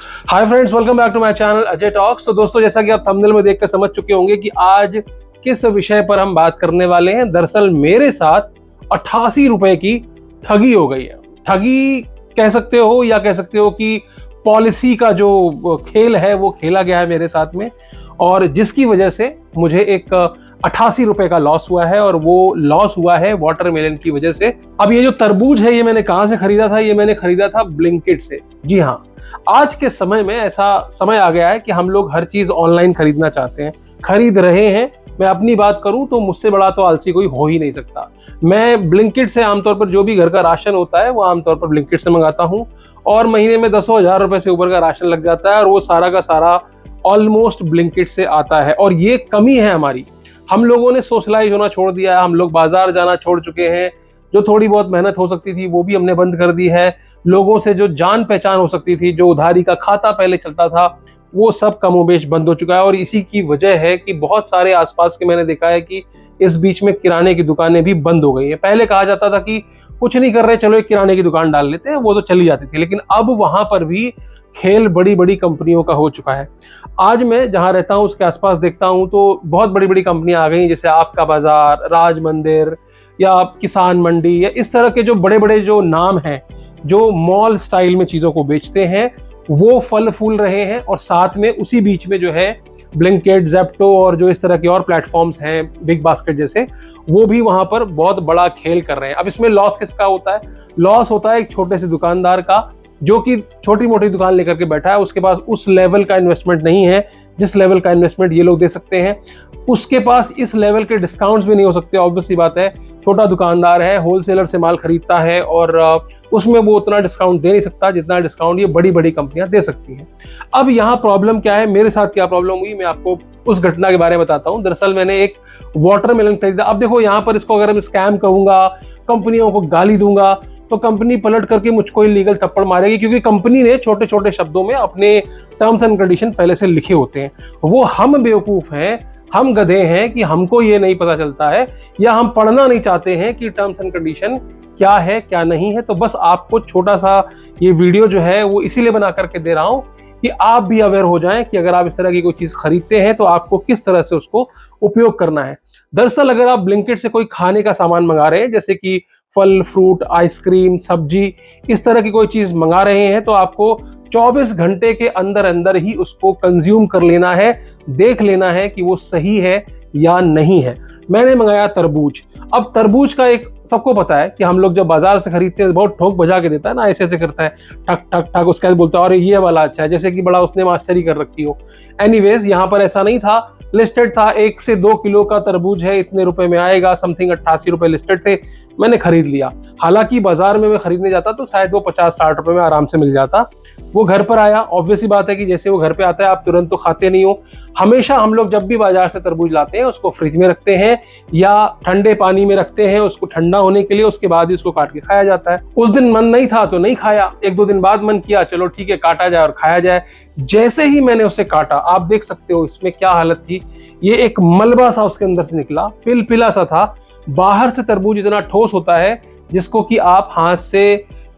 Hi friends, welcome back to my channel Ajay talks. तो दोस्तों, जैसा कि आप थंबनेल में देखकर समझ चुके होंगे कि आज किस विषय पर हम बात करने वाले हैं। दरअसल मेरे साथ 88 रुपए की ठगी हो गई है। ठगी कह सकते हो या कह सकते हो कि पॉलिसी का जो खेल है वो खेला गया है मेरे साथ में, और जिसकी वजह से मुझे एक 88 रुपए का लॉस हुआ है, और वो लॉस हुआ है वाटरमेलन की वजह से। अब ये जो तरबूज है, ये मैंने कहां से खरीदा था? ये मैंने खरीदा था ब्लिंकिट से। जी हाँ, आज के समय में ऐसा समय आ गया है कि हम लोग हर चीज ऑनलाइन खरीदना चाहते हैं, खरीद रहे हैं। मैं अपनी बात करूं तो मुझसे बड़ा तो आलसी कोई हो ही नहीं सकता। मैं ब्लिंकिट से आमतौर पर जो भी घर का राशन होता है वो आमतौर पर ब्लिंकिट से मंगाता हूं, और महीने में 10,000 रुपए से ऊपर का राशन लग जाता है, और वो सारा का सारा ऑलमोस्ट ब्लिंकिट से आता है। और ये कमी है हमारी। हम लोगों ने सोशलाइज होना छोड़ दिया है, हम लोग बाजार जाना छोड़ चुके हैं। जो थोड़ी बहुत मेहनत हो सकती थी वो भी हमने बंद कर दी है। लोगों से जो जान पहचान हो सकती थी, जो उधारी का खाता पहले चलता था, वो सब कमोबेश बंद हो चुका है। और इसी की वजह है कि बहुत सारे आसपास के मैंने देखा है कि इस बीच में किराने की दुकानें भी बंद हो गई हैं। पहले कहा जाता था कि कुछ नहीं कर रहे, चलो एक किराने की दुकान डाल लेते हैं, वो तो चली जाती थी, लेकिन अब वहां पर भी खेल बड़ी बड़ी कंपनियों का हो चुका है। आज मैं जहां रहता हूं उसके आसपास देखता हूं तो बहुत बड़ी बड़ी कंपनियां आ गई, जैसे आपका बाजार, राज मंदिर, या किसान मंडी, या इस तरह के जो बड़े बड़े जो नाम हैं, जो मॉल स्टाइल में चीजों को बेचते हैं, वो फल फूल रहे हैं। और साथ में उसी बीच में जो है ब्लिंकिट, ज़ेप्टो और जो इस तरह के और प्लेटफॉर्म्स हैं, बिग बास्केट जैसे, वो भी वहां पर बहुत बड़ा खेल कर रहे हैं। अब इसमें लॉस किसका होता है? लॉस होता है एक छोटे से दुकानदार का, जो कि छोटी मोटी दुकान लेकर के बैठा है। उसके पास उस लेवल का इन्वेस्टमेंट नहीं है जिस लेवल का इन्वेस्टमेंट ये लोग दे सकते हैं। उसके पास इस लेवल के डिस्काउंट्स भी नहीं हो सकते। ऑब्वियस सी बात है, छोटा दुकानदार है, होलसेलर से माल खरीदता है, और उसमें वो उतना डिस्काउंट दे नहीं सकता जितना डिस्काउंट ये बड़ी बड़ी कंपनियां दे सकती हैं। अब यहाँ प्रॉब्लम क्या है, मेरे साथ क्या प्रॉब्लम हुई, मैं आपको उस घटना के बारे में बताता हूँ। दरअसल मैंने एक वाटरमेलन खरीदा। अब देखो, यहाँ पर इसको अगर मैं स्कैम कहूंगा, कंपनियों को गाली दूंगा, तो कंपनी पलट करके मुझको इलीगल थप्पड़ मारेगी, क्योंकि कंपनी ने छोटे छोटे शब्दों में अपने टर्म्स एंड कंडीशन पहले से लिखे होते हैं। वो हम बेवकूफ हैं, हम गधे हैं कि हमको ये नहीं पता चलता है, या हम पढ़ना नहीं चाहते हैं कि टर्म्स एंड कंडीशन क्या है क्या नहीं है। तो बस आपको छोटा सा ये वीडियो जो है वो इसीलिए बना करके दे रहा हूं कि आप भी अवेयर हो जाएं कि अगर आप इस तरह की कोई चीज खरीदते हैं तो आपको किस तरह से उसको उपयोग करना है। दरअसल अगर आप ब्लिंकिट से कोई खाने का सामान मंगा रहे हैं, जैसे कि फल, फ्रूट, आइसक्रीम, सब्जी, इस तरह की कोई चीज मंगा रहे हैं, तो आपको 24 घंटे के अंदर अंदर ही उसको कंज्यूम कर लेना है, देख लेना है कि वो सही है या नहीं है। मैंने मंगाया तरबूज। अब तरबूज का एक सबको पता है कि हम लोग जब बाजार से खरीदते हैं बहुत ठोक बजा के देता है ना, ऐसे ऐसे करता है, ठक ठक ठक, उसके बाद बोलता है अरे ये वाला अच्छा है, जैसे कि बड़ा उसने मास्टरी कर रखी हो। एनीवेज, यहाँ पर ऐसा नहीं था। लिस्टेड था 1 से 2 किलो का तरबूज है, इतने रुपए में आएगा, समथिंग 88 रुपए लिस्टेड थे। मैंने खरीद लिया। हालांकि बाजार में मैं खरीदने जाता तो शायद वो 50-60 रुपए में आराम से मिल जाता। वो घर पर आया। ऑब्वियस ही बात है कि जैसे वो घर पे आता है आप तुरंत तो खाते नहीं हो। हमेशा हम लोग जब भी बाजार से तरबूज लाते हैं उसको फ्रिज में रखते हैं या ठंडे पानी में रखते हैं उसको ठंडा होने के लिए, उसके बाद ही उसको काट के खाया जाता है। उस दिन मन नहीं था तो नहीं खाया, 1-2 दिन बाद मन किया, चलो ठीक है काटा जाए और खाया जाए। जैसे ही मैंने उसे काटा, आप देख सकते हो इसमें क्या हालत थी। ये एक मलबा सा उसके अंदर से निकला, पिलपिला सा था। बाहर से तरबूज इतना ठोस होता है जिसको कि आप हाथ से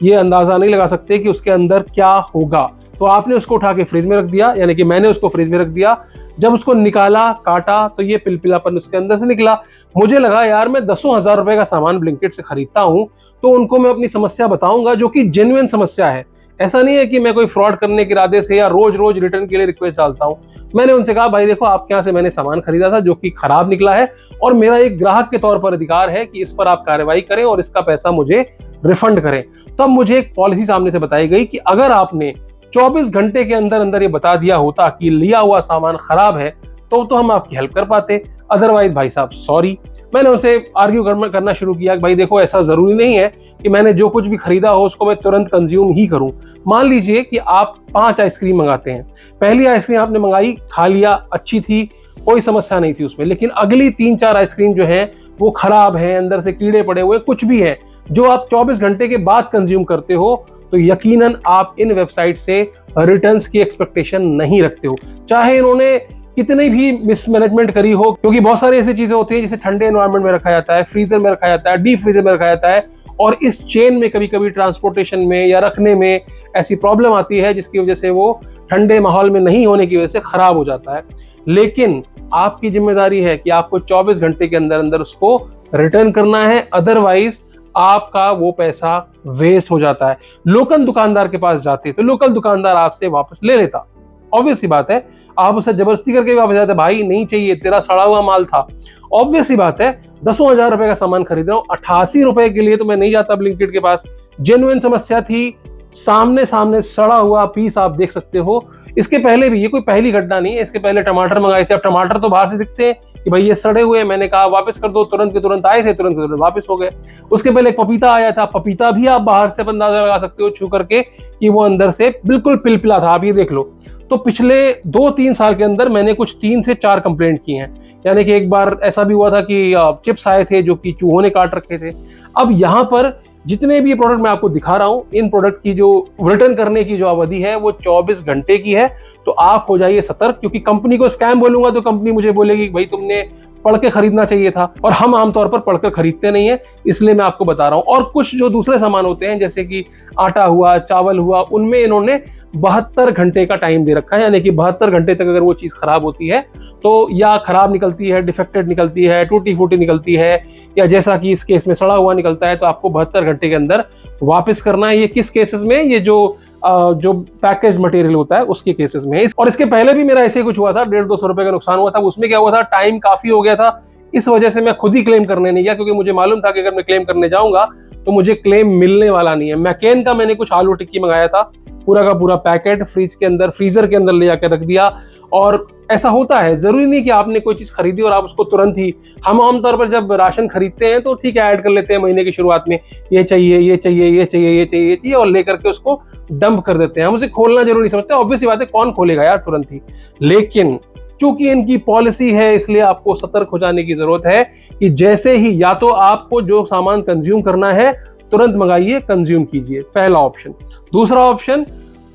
ये अंदाजा नहीं लगा सकते कि उसके अंदर क्या होगा। तो आपने उसको उठा के फ्रिज में रख दिया, यानी कि मैंने उसको फ्रिज में रख दिया। जब उसको निकाला, काटा, तो ये पिलपिलापन उसके अंदर से निकला। मुझे लगा यार, मैं 10,000 रुपए का सामान ब्लिंकिट से खरीदता हूं तो उनको मैं अपनी समस्या बताऊंगा, जो कि जेन्युइन समस्या है। ऐसा नहीं है कि मैं कोई फ्रॉड करने के इरादे से या रोज रोज रिटर्न के लिए रिक्वेस्ट डालता हूं। मैंने उनसे कहा भाई देखो, आपके यहाँ से मैंने सामान खरीदा था जो कि खराब निकला है, और मेरा एक ग्राहक के तौर पर अधिकार है कि इस पर आप कार्रवाई करें और इसका पैसा मुझे रिफंड करें। तब मुझे एक पॉलिसी सामने से बताई गई कि अगर आपने 24 घंटे के अंदर अंदर ये बता दिया होता कि लिया हुआ सामान खराब है, तो हम आपकी हेल्प कर पाते। अदरवाइज भाई साहब सॉरी। मैंने उनसे आर्ग्यू करना शुरू किया कि भाई देखो, ऐसा जरूरी नहीं है कि मैंने जो कुछ भी खरीदा हो उसको मैं तुरंत कंज्यूम ही करूं। मान लीजिए कि आप 5 आइसक्रीम मंगाते हैं। पहली आइसक्रीम आपने मंगाई, खा लिया, अच्छी थी, कोई समस्या नहीं थी उसमें, लेकिन अगली 3-4 आइसक्रीम जो है वो खराब है, अंदर से कीड़े पड़े हुए कुछ भी है, जो आप 24 घंटे के बाद कंज्यूम करते हो, तो यकीनन आप इन वेबसाइट से रिटर्न्स की एक्सपेक्टेशन नहीं रखते हो, चाहे इन्होंने कितनी भी मिसमैनेजमेंट करी हो। क्योंकि बहुत सारी ऐसी चीजें होती है जिसे ठंडे एनवायरनमेंट में रखा जाता है, फ्रीजर में रखा जाता है, डीप फ्रीजर में रखा जाता है, और इस चेन में कभी कभी ट्रांसपोर्टेशन में या रखने में ऐसी प्रॉब्लम आती है जिसकी वजह से वो ठंडे माहौल में नहीं होने की वजह से खराब हो जाता है। लेकिन आपकी जिम्मेदारी है कि आपको 24 घंटे के अंदर अंदर उसको रिटर्न करना है, अदरवाइज आपका वो पैसा वेस्ट हो जाता है। लोकल दुकानदार के पास जाते तो लोकल दुकानदार आपसे वापस ले लेता, ऑब्वियस सी बात है। आप उसे जबरदस्ती करके वापस जाते, भाई नहीं चाहिए, तेरा सड़ा हुआ माल था। ऑब्वियस सी बात है, 10,000 रुपए का सामान खरीद रहा हूँ, 88 रुपए के लिए तो मैं नहीं जाता ब्लिंकिट के पास। जेन्युइन समस्या थी, सामने सामने सड़ा हुआ पीस आप देख सकते हो। इसके पहले भी, ये कोई पहली घटना नहीं है, इसके पहले टमाटर मंगाए थे। अब टमाटर तो बाहर से दिखते हैं कि भाई ये सड़े हुए हैं, मैंने कहा वापस कर दो, तुरंत के तुरंत आए थे, तुरंत के तुरंत वापस हो गए। उसके पहले एक पपीता आया था, पपीता भी आप बाहर से अंदाजा लगा सकते हो छू करके कि वो अंदर से बिल्कुल पिलपिला था, आप ये देख लो। तो पिछले 2-3 साल के अंदर मैंने कुछ 3 से 4 कंप्लेंट की हैं। यानी कि एक बार ऐसा भी हुआ था कि चिप्स आए थे जो कि चूहों ने काट रखे थे। अब यहाँ पर जितने भी प्रोडक्ट मैं आपको दिखा रहा हूं, इन प्रोडक्ट की जो रिटर्न करने की जो अवधि है वो 24 घंटे की है। तो आप हो जाइए सतर्क, क्योंकि कंपनी को स्कैम बोलूंगा तो कंपनी मुझे बोलेगी भाई तुमने पढ़ के खरीदना चाहिए था, और हम आमतौर पर पढ़कर खरीदते नहीं है, इसलिए मैं आपको बता रहा हूं। और कुछ जो दूसरे सामान होते हैं जैसे कि आटा हुआ, चावल हुआ, उनमें इन्होंने 72 घंटे का टाइम दे रखा है। यानी कि 72 घंटे तक अगर वो चीज खराब होती है तो या खराब निकलती है, डिफेक्टेड निकलती है, टूटी फूटी निकलती है, या जैसा कि इस केस में सड़ा हुआ निकलता है, तो आपको 72 घंटे के अंदर वापस करना है। ये किस केसेस में, ये जो पैकेज मटेरियल होता है उसके केसेस में। और इसके पहले भी मेरा ऐसे ही कुछ हुआ था, 150-200 रुपए का नुकसान हुआ था। उसमें क्या हुआ था, टाइम काफी हो गया था, इस वजह से मैं खुद ही क्लेम करने नहीं गया, क्योंकि मुझे मालूम था कि अगर मैं क्लेम करने जाऊंगा तो मुझे क्लेम मिलने वाला नहीं है। मैकेन का मैंने कुछ आलू टिक्की मंगाया था, पूरा का पूरा पैकेट फ्रीजर के अंदर ले जाकर रख दिया। और ऐसा होता है, जरूरी नहीं कि आपने कोई चीज खरीदी और आप उसको तुरंत ही, हम आमतौर पर जब राशन खरीदते हैं तो ठीक है ऐड कर लेते हैं महीने की शुरुआत में, ये चाहिए, ये चाहिए, ये चाहिए, ये चाहिए, ये चाहिए, और लेकर के उसको डंप कर देते हैं। हम उसे खोलना जरूरी नहीं समझते, ऑब्वियस सी बात है, कौन खोलेगा यार तुरंत ही। लेकिन चूंकि इनकी पॉलिसी है, इसलिए आपको सतर्क हो जाने की जरूरत है कि जैसे ही, या तो आपको जो सामान कंज्यूम करना है तुरंत मंगाइए, कंज्यूम कीजिए, पहला ऑप्शन। दूसरा ऑप्शन,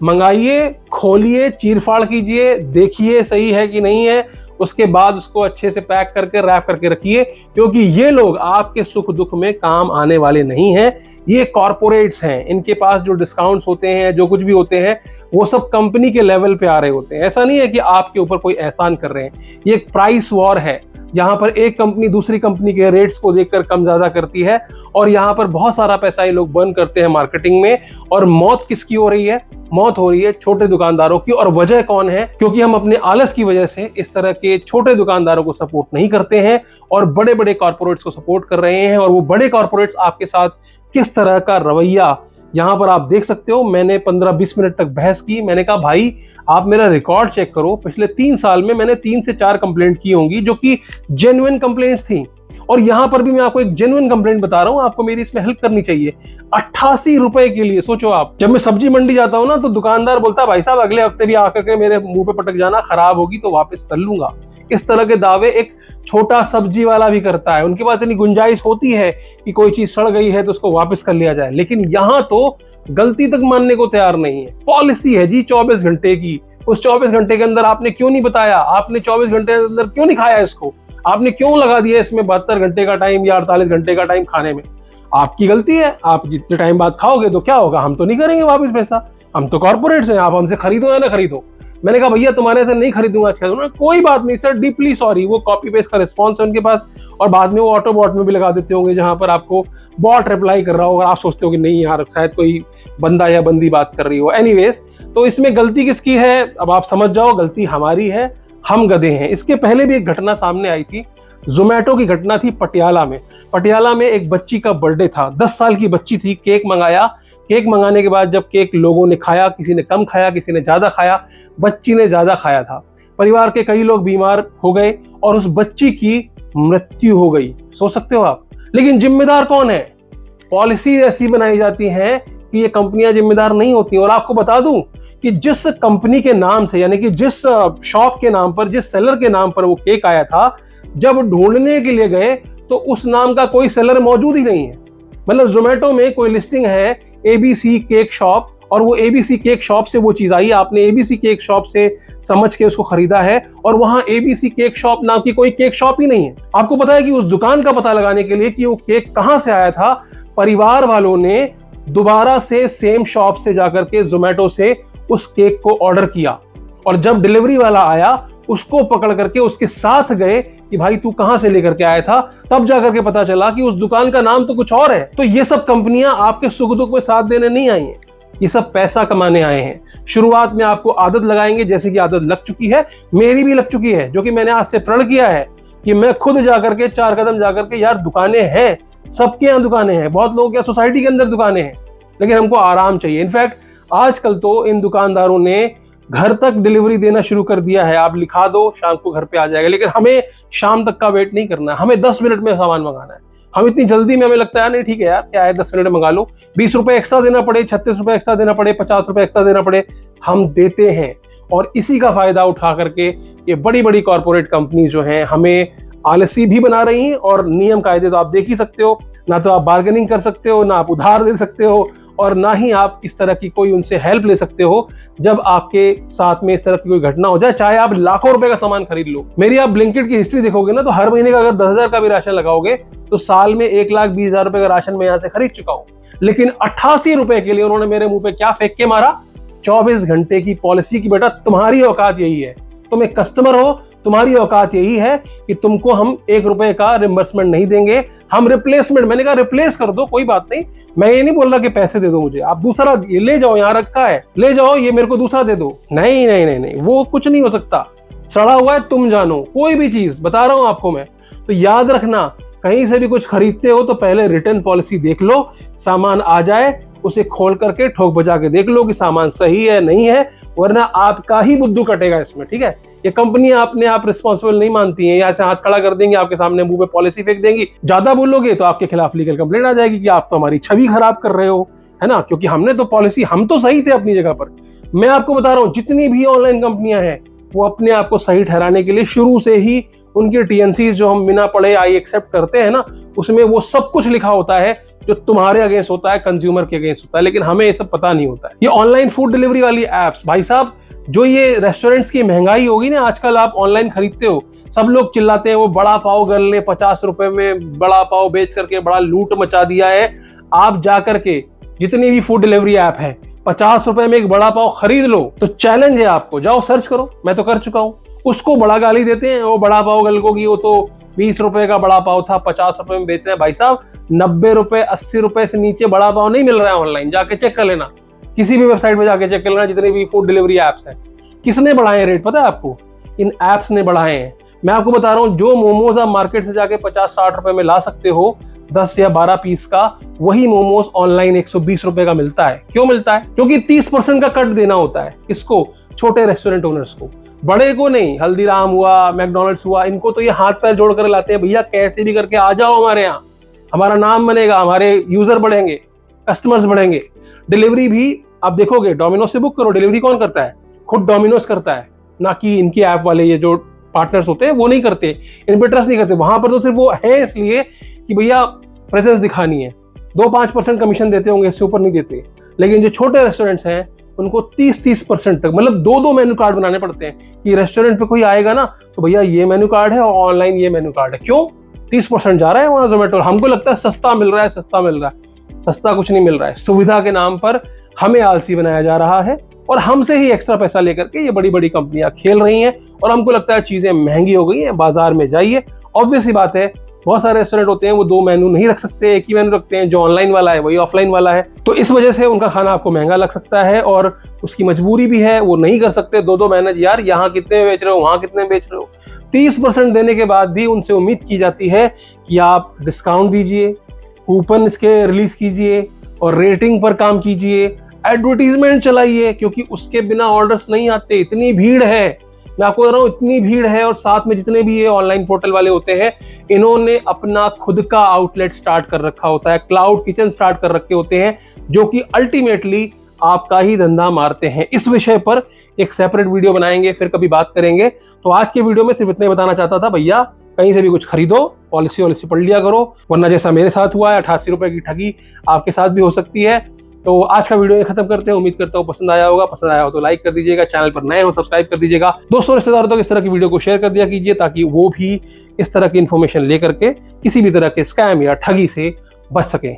मंगाइए, खोलिए, चीरफाड़ कीजिए, देखिए सही है कि नहीं है, उसके बाद उसको अच्छे से पैक करके रैप करके रखिए, क्योंकि ये लोग आपके सुख दुख में काम आने वाले नहीं हैं। ये कॉर्पोरेट्स हैं, इनके पास जो डिस्काउंट्स होते हैं, जो कुछ भी होते हैं, वो सब कंपनी के लेवल पे आ रहे होते हैं। ऐसा नहीं है कि आपके ऊपर कोई एहसान कर रहे हैं। ये एक प्राइस वॉर है, यहाँ पर एक कंपनी दूसरी कंपनी के रेट्स को देखकर कम ज्यादा करती है, और यहाँ पर बहुत सारा पैसा ये लोग बर्न करते हैं मार्केटिंग में। और मौत किसकी हो रही है? मौत हो रही है छोटे दुकानदारों की। और वजह कौन है? क्योंकि हम अपने आलस की वजह से इस तरह के छोटे दुकानदारों को सपोर्ट नहीं करते हैं और बड़े बड़े कॉर्पोरेट्स को सपोर्ट कर रहे हैं। और वो बड़े कॉर्पोरेट्स आपके साथ किस तरह का रवैया, यहाँ पर आप देख सकते हो। मैंने 15-20 मिनट तक बहस की। मैंने कहा भाई आप मेरा रिकॉर्ड चेक करो, पिछले 3 साल में मैंने 3 से 4 कंप्लेंट की होंगी जो कि जेन्युइन कंप्लेंट्स थी, और यहां पर भी मैं आपको एक जेन्युइन कंप्लेंट बता रहा हूं, आपको मेरी इसमें हेल्प करनी चाहिए। 88 रुपए के लिए सोचो आप। जब मैं सब्जी मंडी जाता हूं ना तो दुकानदार बोलता है भाई साहब अगले हफ्ते भी आकर के मेरे मुंह पे पटक जाना, खराब होगी तो वापस कर लूंगा। इस तरह के दावे एक छोटा सब्जी वाला भी करता है। उनके पास इतनी गुंजाइश होती है कि कोई चीज सड़ गई है तो उसको वापस कर लिया जाए, लेकिन यहां तो गलती तक मानने को तैयार नहीं है। पॉलिसी है जी 24 घंटे की, उस 24 घंटे के अंदर आपने क्यों नहीं बताया, आपने 24 घंटे के अंदर क्यों नहीं खाया इसको, आपने क्यों लगा दिया इसमें 72 घंटे का टाइम या 48 घंटे का टाइम खाने में? आपकी गलती है। आप जितने टाइम बाद खाओगे तो क्या होगा, हम तो नहीं करेंगे वापस पैसा, हम तो कॉर्पोरेट्स हैं, आप हमसे खरीदो या ना खरीदो। मैंने कहा भैया तुम्हारे से नहीं खरीदूंगा, अच्छा कोई बात नहीं सर, डीपली सॉरी। वो कॉपी पेस्ट का रिस्पॉन्स है उनके पास, और बाद में वो ऑटो बॉट में भी लगा देते होंगे जहां पर आपको बॉट रिप्लाई कर रहा होगा, आप सोचते हो कि नहीं यार शायद कोई बंदा या बंदी बात कर रही हो। एनीवेज, तो इसमें गलती किसकी है अब आप समझ जाओ, गलती हमारी है, हम गधे हैं। इसके पहले भी एक घटना सामने आई थी, जोमेटो की घटना थी पटियाला में। पटियाला में एक बच्ची का बर्थडे था, 10 साल की बच्ची थी। केक मंगाया, केक मंगाने के बाद जब केक लोगों ने खाया, किसी ने कम खाया, किसी ने ज्यादा खाया, बच्ची ने ज्यादा खाया था। परिवार के कई लोग बीमार हो गए और उस बच्ची की मृत्यु हो गई, सोच सकते हो आप। लेकिन जिम्मेदार कौन है? पॉलिसी ऐसी बनाई जाती है कि ये कंपनियां जिम्मेदार नहीं होती। और आपको बता दूं कि जिस कंपनी के नाम से, यानी कि जिस शॉप के नाम पर, जिस सेलर के नाम पर वो केक आया था, जब ढूंढने के लिए गए तो उस नाम का कोई सेलर मौजूद ही नहीं है। मतलब जोमेटो में कोई लिस्टिंग है एबीसी केक शॉप, और वो एबीसी केक शॉप से वो चीज आई, आपने एबीसी केक शॉप से समझ के उसको खरीदा है, और वहां एबीसी केक शॉप नाम की कोई केक शॉप ही नहीं है। आपको पता है कि उस दुकान का पता लगाने के लिए कि वो केक कहां से आया था, परिवार वालों ने दोबारा से सेम शॉप से जाकर के जोमेटो से उस केक को ऑर्डर किया और जब डिलीवरी वाला आया उसको पकड़ करके उसके साथ गए कि भाई तू कहां से लेकर के आया था, तब जाकर के पता चला कि उस दुकान का नाम तो कुछ और है। तो ये सब कंपनियां आपके सुख दुख में साथ देने नहीं आई हैं, ये सब पैसा कमाने आए हैं। शुरुआत में आपको आदत लगाएंगे, जैसे कि आदत लग चुकी है, मेरी भी लग चुकी है, जो कि मैंने आज से प्रण किया है कि मैं खुद जाकर के 4 कदम जाकर के, यार दुकानें हैं, सबके यहाँ दुकानें हैं, बहुत लोगों के सोसाइटी के अंदर दुकानें हैं, लेकिन हमको आराम चाहिए। इनफैक्ट आजकल तो इन दुकानदारों ने घर तक डिलीवरी देना शुरू कर दिया है, आप लिखा दो शाम को घर पे आ जाएगा, लेकिन हमें शाम तक का वेट नहीं करना है, हमें 10 मिनट में सामान मंगाना है। हम इतनी जल्दी में, हमें लगता है नहीं ठीक है यार क्या है 10 मिनट में मंगा लो, 20 रुपए एक्स्ट्रा देना पड़े, 36 रुपए एक्स्ट्रा देना पड़े, 50 रुपए एक्स्ट्रा देना पड़े, हम देते हैं। और इसी का फायदा उठा करके ये बड़ी बड़ी कॉर्पोरेट कंपनी जो हैं हमें आलसी भी बना रही हैं, और नियम कायदे तो आप देख ही सकते हो, ना तो आप बार्गेनिंग कर सकते हो, ना आप उधार दे सकते हो, और ना ही आप इस तरह की कोई उनसे हेल्प ले सकते हो जब आपके साथ में इस तरह की कोई घटना हो जाए, चाहे आप लाखों रुपए का सामान खरीद लो। मेरी आप ब्लिंकिट की हिस्ट्री देखोगे ना, तो हर महीने का अगर 10,000 का भी राशन लगाओगे तो साल में 1,20,000 रुपए का राशन मैं यहाँ से खरीद चुका हूँ। लेकिन 88 रुपए के लिए उन्होंने मेरे मुंह पे क्या फेंक के मारा, 24 घंटे की पॉलिसी की बेटा तुम्हारी औकात यही है, तुम एक कस्टमर हो, तुम्हारी औकात यही है कि तुमको हम 1 रुपए का रिम्बर्समेंट नहीं देंगे, हम रिप्लेसमेंट, मैंने कहा रिप्लेस कर दो कोई बात नहीं, मैं ये नहीं बोल रहा कि पैसे दे दो मुझे, आप दूसरा ये ले जाओ, यहाँ रखा है ले जाओ, ये मेरे को दूसरा दे दो। नहीं नहीं नहीं नहीं, वो कुछ नहीं हो सकता, सड़ा हुआ है तुम जानो, कोई भी चीज बता रहा हूं आपको मैं। तो याद रखना, कहीं से भी कुछ खरीदते हो तो पहले रिटर्न पॉलिसी देख लो, सामान आ जाए उसे खोल करके ठोक बजा के देख लो कि सामान सही है नहीं है, वरना आपका ही बुद्धू कटेगा इसमें, ठीक है। ये कंपनी अपने आप रिस्पॉन्सिबल नहीं मानती है, यहाँ से हाथ खड़ा कर देंगे, आपके सामने मुंह पे पॉलिसी फेंक देंगी, ज्यादा बोलोगे तो आपके खिलाफ लीगल कंप्लेंट आ जाएगी कि आप तो हमारी छवि खराब कर रहे हो, है ना, क्योंकि हमने तो पॉलिसी, हम तो सही थे अपनी जगह पर। मैं आपको बता रहा हूँ जितनी भी ऑनलाइन कंपनियां हैं वो अपने आप को सही ठहराने के लिए शुरू से ही उनके टीएनसी जो हम बिना पढ़े आई एक्सेप्ट करते हैं ना, उसमें वो सब कुछ लिखा होता है जो तुम्हारे अगेंस्ट होता है, कंज्यूमर के अगेंस्ट होता है, लेकिन हमें ये सब पता नहीं होता है। ये ऑनलाइन फूड डिलीवरी वाली एप्स, भाई साहब, जो ये रेस्टोरेंट्स की महंगाई होगी ना, आजकल आप ऑनलाइन खरीदते हो, सब लोग चिल्लाते हैं वो बड़ा पाव गर्ल ने 50 रुपए में बड़ा पाव बेच करके बड़ा लूट मचा दिया है। आप जाकर के जितनी भी फूड डिलीवरी ऐप है, 50 रुपए में एक बड़ा पाव खरीद लो, तो चैलेंज है आपको, जाओ सर्च करो, मैं तो कर चुका हूं। उसको बड़ा गाली देते हैं, वो बड़ा पाव गर्ल को कि वो तो 20 रुपए का बड़ा पाव था, 50 रुपए में बेच रहे हैं। भाई साहब 90 रुपए 80 रुपए से नीचे बड़ा पाव नहीं मिल रहा है ऑनलाइन, जाके चेक कर लेना, किसी भी वेबसाइट पे जाके चेक कर लेना, जितने भी फूड डिलीवरी एप्स हैं। किसने बढ़ाए रेट पता है आपको? इन एप्स ने बढ़ाए हैं। मैं आपको बता रहा हूं, जो मोमोज आप मार्केट से जाके 50-60 रुपए में ला सकते हो 10 या 12 पीस का, वही मोमोज ऑनलाइन 120 रुपए का मिलता है। क्यों मिलता है? क्योंकि 30% का कट देना होता है। इसको छोटे रेस्टोरेंट ओनर्स को, बड़े को नहीं। हल्दीराम हुआ, मैकडॉनल्ड्स हुआ, इनको तो ये हाथ पैर जोड़ कर लाते हैं, भैया कैसे भी करके आ जाओ हमारे यहाँ, हमारा नाम बनेगा, हमारे यूजर बढ़ेंगे, कस्टमर्स बढ़ेंगे। डिलीवरी भी आप देखोगे, डोमिनोज से बुक करो, डिलीवरी कौन करता है? खुद डोमिनोज करता है, ना कि इनकी ऐप वाले ये जो पार्टनर्स होते हैं वो नहीं करते, इन पे ट्रस्ट नहीं करते। वहां पर तो सिर्फ वो है इसलिए कि भैया प्रेजेंस दिखानी है, 2-5% कमीशन देते होंगे, इससे ऊपर नहीं देते। लेकिन जो छोटे रेस्टोरेंट्स हैं उनको 30% तक, मतलब 2-2 मेन्यू कार्ड बनाने पड़ते हैं कि रेस्टोरेंट पे कोई आएगा ना तो भैया ये मेन्यू कार्ड है और ऑनलाइन ये मेन्यू कार्ड है। क्यों? 30% जा रहा है वहां जोमेटो। हमको लगता है सस्ता मिल रहा है, सस्ता मिल रहा है, सस्ता कुछ नहीं मिल रहा है। सुविधा के नाम पर हमें आलसी बनाया जा रहा है और हमसे ही एक्स्ट्रा पैसा लेकर के ये बड़ी बड़ी कंपनियां खेल रही हैं। और हमको लगता है चीजें महंगी हो गई हैं, बाजार में जाइए, ऑब्वियस सी बात है, बहुत सारे रेस्टोरेंट होते हैं वो 2 मेन्यू नहीं रख सकते, एक ही मेन्यू रखते हैं, जो ऑनलाइन वाला है वही ऑफलाइन वाला है। तो इस वजह से उनका खाना आपको महंगा लग सकता है और उसकी मजबूरी भी है, वो नहीं कर सकते 2-2 मैनेज, यार यहाँ कितने में बेच रहे हो, वहां कितने में बेच रहे हो। 30% देने के बाद भी उनसे उम्मीद की जाती है कि आप डिस्काउंट दीजिए, कूपन इसके रिलीज कीजिए और रेटिंग पर काम कीजिए, एडवर्टीजमेंट चलाइए, क्योंकि उसके बिना ऑर्डर्स नहीं आते। इतनी भीड़ है, मैं आपको बता रहा हूँ, इतनी भीड़ है। और साथ में जितने भी ये ऑनलाइन पोर्टल वाले होते हैं, इन्होंने अपना खुद का आउटलेट स्टार्ट कर रखा होता है, क्लाउड किचन स्टार्ट कर रखे होते हैं, जो कि अल्टीमेटली आपका ही धंधा मारते हैं। इस विषय पर एक सेपरेट वीडियो बनाएंगे, फिर कभी बात करेंगे। तो आज के वीडियो में सिर्फ इतना बताना चाहता था, भैया कहीं से भी कुछ खरीदो, पॉलिसी वॉलिसी पढ़ लिया करो, वरना जैसा मेरे साथ हुआ है 88 रुपए की ठगी आपके साथ भी हो सकती है। तो आज का वीडियो खत्म करते हैं। उम्मीद करता हूँ पसंद आया होगा। पसंद आया हो तो लाइक कर दीजिएगा, चैनल पर नए हो सब्सक्राइब कर दीजिएगा, दोस्तों रिश्तेदारों तक इस तरह की वीडियो को शेयर कर दिया कीजिए, ताकि वो भी इस तरह की इन्फॉर्मेशन लेकर के किसी भी तरह के स्कैम या ठगी से बच सकें।